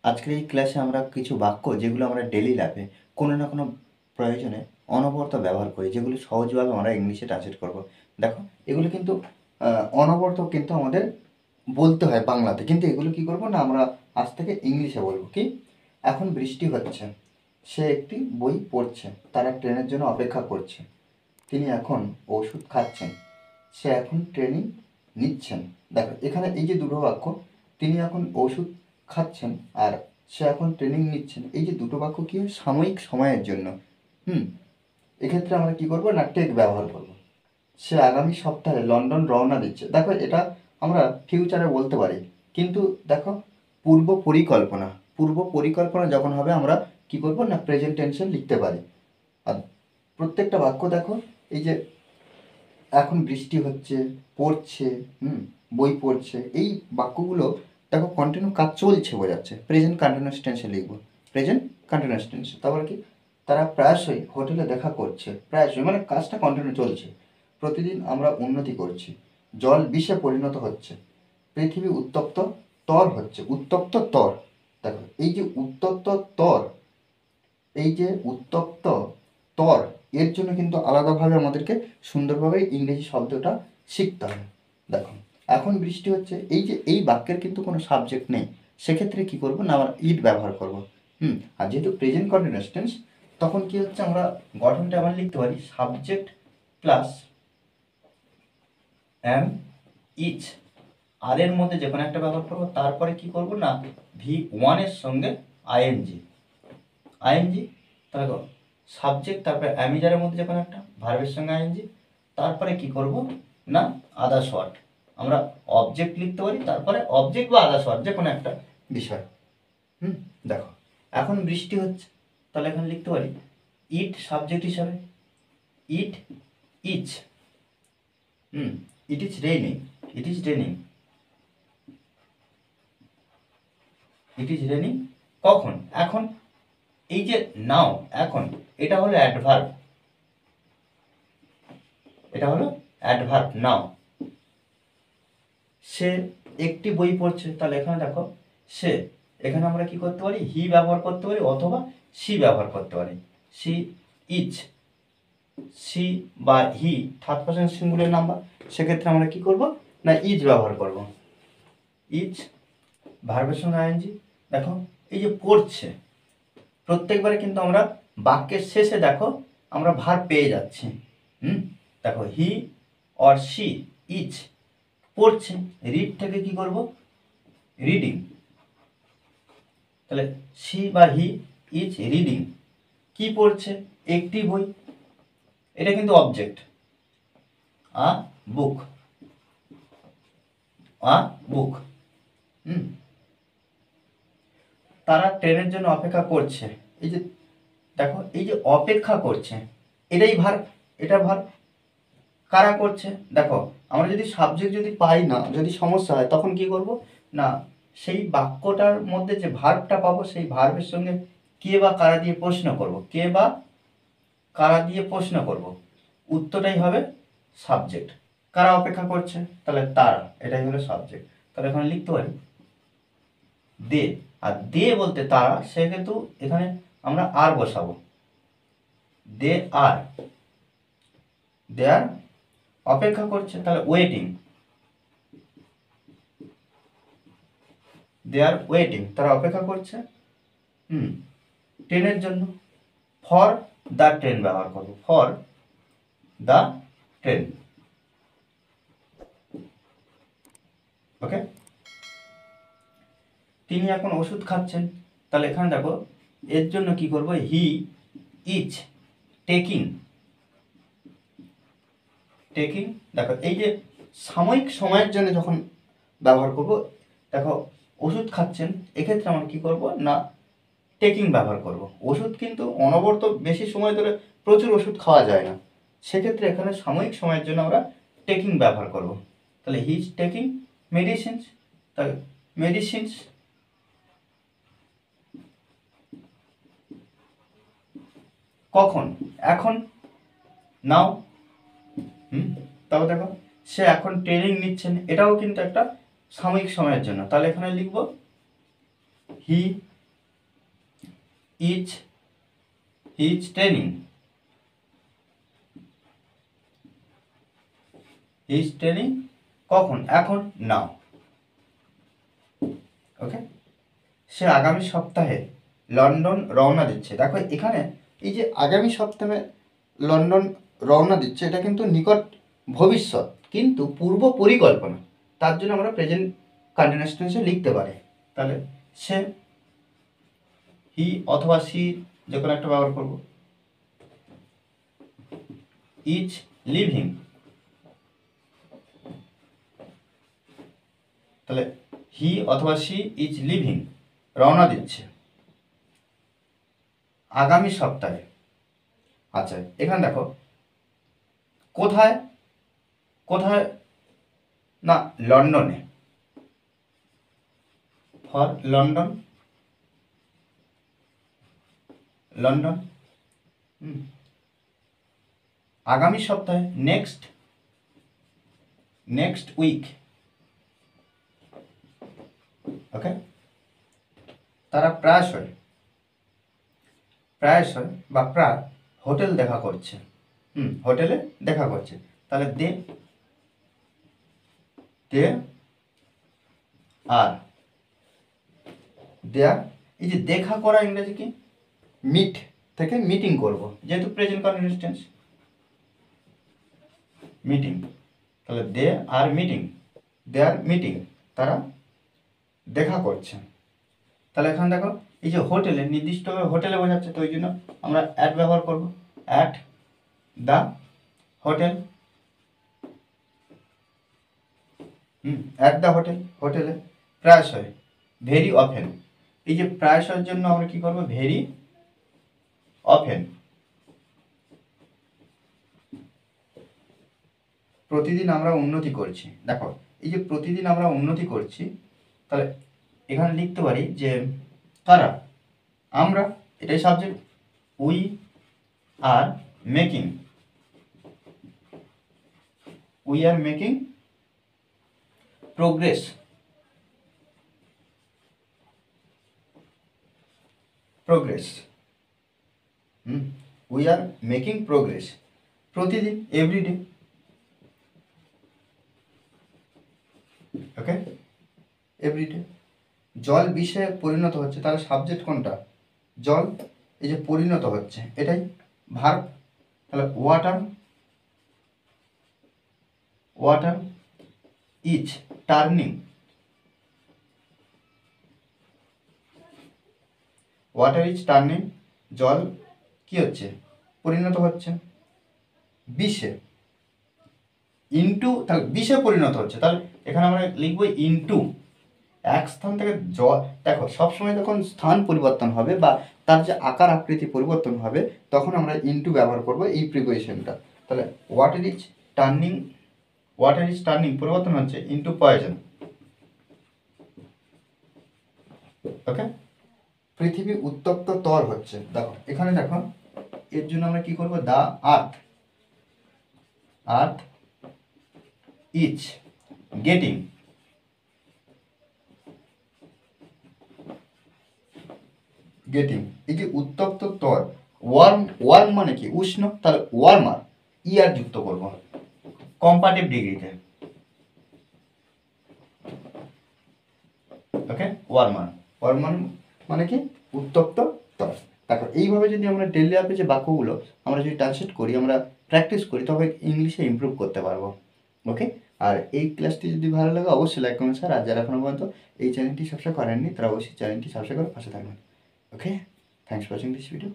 আজকের এই ক্লাসে আমরা কিছু বাক্য যেগুলো আমরা ডেলি লাইফে কোনো না কোনো প্রয়োজনে অনবরত ব্যবহার করি, যেগুলো সহজভাবে আমরা ইংলিশে ট্রান্সলেট করব। দেখো, এগুলো কিন্তু অনবরত কিন্তু আমাদের বলতে হয় বাংলাতে, কিন্তু এগুলো কি করব না, আমরা আজ থেকে ইংলিশে বলবো। কি, এখন বৃষ্টি হচ্ছে, সে একটি বই পড়ছে, তারা ট্রেনের জন্য অপেক্ষা করছে, তিনি এখন ওষুধ খাচ্ছেন, সে এখন ট্রেনিং নিচ্ছেন। দেখো, এখানে এই যে দুটো বাক্য, তিনি এখন ওষুধ খাচ্ছেন আর সে এখন ট্রেনিং নিচ্ছেন, এই যে দুটো বাক্য কি হয়, সাময়িক সময়ের জন্য। হুম এক্ষেত্রে আমরা কি করব না, টেক ব্যবহার করব। সে আগামী সপ্তাহে লন্ডন রওনা দিচ্ছে। দেখো, এটা আমরা ফিউচারে বলতে পারি, কিন্তু দেখো, পূর্ব পরিকল্পনা যখন হবে আমরা কি করব না, প্রেজেন্ট টেন্সে লিখতে পারি। আর প্রত্যেকটা বাক্য দেখো, এই যে এখন বৃষ্টি হচ্ছে, পড়ছে, বই পড়ছে, এই বাক্যগুলো দেখো কন্টিনিউ কাজ চলছে বোঝাচ্ছে। প্রেজেন্ট কন্টিনিউয়াস টেন্সে লিখবো, প্রেজেন্ট কন্টিনিউয়াস টেন্সে। তারপরে কি, তারা প্রায়শই হোটেলে দেখা করছে, প্রায়শই মানে কাজটা কন্টিনিউ চলছে। প্রতিদিন আমরা উন্নতি করছি, জল বিষে পরিণত হচ্ছে, পৃথিবী উত্তপ্ত তর হচ্ছে, উত্তপ্ত তর। দেখো, এই যে উত্তপ্ত তর, এই যে উত্তপ্ত তর, এর জন্য কিন্তু আলাদাভাবে আমাদেরকে সুন্দরভাবে ইংরেজি শব্দটা শিখতে হবে। দেখো, এখন বৃষ্টি হচ্ছে, এই যে এই বাক্যের কিন্তু কোনো সাবজেক্ট নেই, সেক্ষেত্রে কি করব না, আমরা ইট ব্যবহার করব। আর যেহেতু প্রেজেন্ট কন্টিনিউয়াস টেন্স, তখন কি হচ্ছে, আমরা গঠনটা আবার লিখতে পারি সাবজেক্ট প্লাস অ্যাম ইচ, আর এর মধ্যে যে কোনো একটা ব্যবহার করবো, তারপরে কি করব না, V1 এর সঙ্গে আইএনজি, তাহলে সাবজেক্ট, তারপরে অ্যামিজারের মধ্যে যে কোনো একটা ভার্বের সঙ্গে আইএনজি, তারপরে কি করব না, আদার্স ওয়ার্ড। আমরা অবজেক্ট লিখতে পারি, তারপরে অবজেক্ট বা আদার্স ওয়ার্ড যে কোনো একটা বিষয়। দেখো, এখন বৃষ্টি হচ্ছে, তাহলে এখানে লিখতে পারি ইট সাবজেক্ট হিসাবে, it is, it is raining, it is raining, it is raining কখন, এখন। এই যে নাও, এখন, এটা হলো অ্যাডভার্ব, এটা হলো অ্যাডভার্ব নাও। সে একটি বই পড়ছে, তাহলে এখানে দেখো সে, এখানে আমরা কি করতে পারি, হি ব্যবহার করতে পারি অথবা সি ব্যবহার করতে পারি। সি ইচ, সি বা he third person singular number, সেক্ষেত্রে আমরা কি করব না, ইজ ব্যবহার করব। ইজ ভার্বের সঙ্গে আইএনজি। দেখো, এই যে পড়ছে, প্রত্যেকবারে কিন্তু আমরা বাক্যের শেষে দেখো আমরা ভার্ব পেয়ে যাচ্ছি। দেখো, হি অর সি ইচ পড়ছে, রিড থেকে কি করব, রিডিং। তাহলে সি বা হি ইজ রিডিং, কি পড়ছে, একটি বই, এটা কিন্তু অবজেক্ট। আ বুক, আ বুক। তারা ট্রেনের জন্য অপেক্ষা করছে, এই যে দেখো, এই যে অপেক্ষা করছে, এটাই ভার্ব, এটা ভার্ব। কারা করছে, দেখো, আমরা যদি সাবজেক্ট যদি পাই না, যদি সমস্যা হয়, তখন কি করব না, সেই বাক্যটার মধ্যে যে ভার্বটা পাবো, সেই ভার্বের সঙ্গে কে বা কারা দিয়ে প্রশ্ন করব, কে বা কারা দিয়ে প্রশ্ন করব, উত্তরটাই হবে সাবজেক্ট। কারা অপেক্ষা করছে, তাহলে তারা, এটাই হলো সাবজেক্ট। তাহলে এখানে লিখতে পারি দে, আর দে বলতে তারা, সেহেতু এখানে আমরা আর বসাবো, দে আর, দে আর অপেক্ষা করছে, তাহলে ওয়েটিং, দে আর ওয়েটিং, তারা অপেক্ষা করছে ট্রেনের জন্য। ফর দ্য ট্রেন ব্যবহার করবো, ফর দ্য ট্রেন। ওকে, তিনি এখন ওষুধ খাচ্ছেন, তাহলে এখানে দেখো, এর জন্য কি করব, হি ইজ টেকিং, টেকিং। দেখো, এই যে সাময়িক সময়ের জন্য যখন ব্যবহার করব, দেখো ওষুধ খাচ্ছেন, এক্ষেত্রে আমরা কি করব না, টেকিং ব্যবহার করব। ওষুধ কিন্তু অনবরত বেশি সময় ধরে প্রচুর ওষুধ খাওয়া যায় না, সেক্ষেত্রে এখানে সাময়িক সময়ের জন্য আমরা টেকিং ব্যবহার করব। তাহলে হি ইজ টেকিং মেডিসিনস, তাহলে মেডিসিনস। কখন, এখন, নাও। তারপর দেখো, সে এখন ট্রেনিং নিচ্ছেন, এটাও কিন্তু একটা সাময়িক সময়ের জন্য, তাহলে এখানে লিখব he is his training, his training কখন, এখন, নাও। ওকে, সে আগামী সপ্তাহে লন্ডন রওনা দিচ্ছে। দেখো এখানে এই যে আগামী সপ্তাহে লন্ডন রওনা দিচ্ছে, এটা কিন্তু নিকট ভবিষ্যৎ, কিন্তু পূর্ব পরিকল্পনা। তার জন্য আমরা প্রেজেন্ট কন্টিনিউয়াস টেন্সে লিখতে পারি। তাহলে সে, হি অথবা সি যে কোনো একটা ব্যবহার করব। ইজ লিভিং, তাহলে হি অথবা সি ইজ লিভিং, রওনা দিচ্ছে আগামী সপ্তাহে। আচ্ছা এখানে দেখো কোথায়, কোথায় না, লন্ডনে, ফর লন্ডন, লন্ডন। আগামী সপ্তাহে, নেক্সট, নেক্সট উইক। ওকে, তারা প্রায়শই, প্রায়শই বা প্রায় হোটেল দেখা করছে, হোটেলে দেখা করছে। তাহলে দে আর, দেয়ার, এই যে দেখা করা ইংরেজি কি, মিট থেকে মিটিং করব, যেহেতু প্রেজেন্ট কন্টিনিউয়াস টেন্স, মিটিং। তাহলে দে আর মিটিং, দে আর মিটিং, তারা দেখা করছে। তাহলে এখন দেখো এই যে হোটেলে, নির্দিষ্টভাবে হোটেলে বোঝাচ্ছে, তো ওই জন্য আমরা অ্যাট ব্যবহার করব, at the hotel, at the hotel, হোটেলে। প্রায়শই, ভেরি অফেন, এই যে প্রায়শইয়ের জন্য আমরা কি করব, ভেরি অফেন। প্রতিদিন আমরা উন্নতি করছি, দেখো এই যে প্রতিদিন আমরা উন্নতি করছি, তাহলে এখানে লিখতে পারি যে কারা, আমরা, এটাই subject, we are making, we are making progress, progress, we are making progress, প্রতিদিন, এভরিডে। ওকে, এভরিডে। জল বিষে পরিণত হচ্ছে, তাহলে সাবজেক্ট কোনটা, জল, এই যে পরিণত হচ্ছে, এটাই ভার্ব। তাহলে water, water is turning, water is turning, জল কি হচ্ছে, পরিণত হচ্ছে বিষে, ইনটু, তাহলে বিষে পরিণত হচ্ছে। তাহলে এখানে আমরা লিখবো ইনটু, এক স্থান থেকে জল, দেখো সবসময় যখন স্থান পরিবর্তন হবে বা তার যে আকার আকৃতি পরিবর্তন হবে, তখন আমরা ইনটু ব্যবহার করব এই প্রিপোজিশনটা। তাহলে water is turning, water is turning পরিবর্তন হচ্ছে ইনটু পয়জন। ওকে, পৃথিবী উত্তপ্ত তল হচ্ছে, দেখো এখানে দেখো এর জন্য আমরা কি করব, দা আর্থ, আর্থ ইজ গেটিং, গেটিং, এই যে উত্তপ্ত তল, ওয়ার্ম, ওয়ার্ম মানে কি, উষ্ণ, তাহলে ওয়ার্মার, ইয়ার যুক্ত করব কম্পারেটিভ ডিগ্রিতে। ওকে, ওয়ার্মার, ওয়ার্মার মানে কি, উত্তপ্ত তল। দেখো এইভাবে যদি আমরা ডেইলি লাইফে যে বাক্যগুলো আমরা যদি ট্রান্সলেট করি, আমরা প্র্যাকটিস করি, তবে ইংলিশে ইমপ্রুভ করতে পারবো। ওকে, আর এই ক্লাসটি যদি ভালো লাগে অবশ্যই লাইক কমেন্ট শেয়ার, আর যারা এখনো পর্যন্ত এই চ্যানেলটি সাবস্ক্রাইব করেননি তারা অবশ্যই চ্যানেলটি সাবস্ক্রাইব করে পাশে থাকবেন। Okay, thanks for watching this video.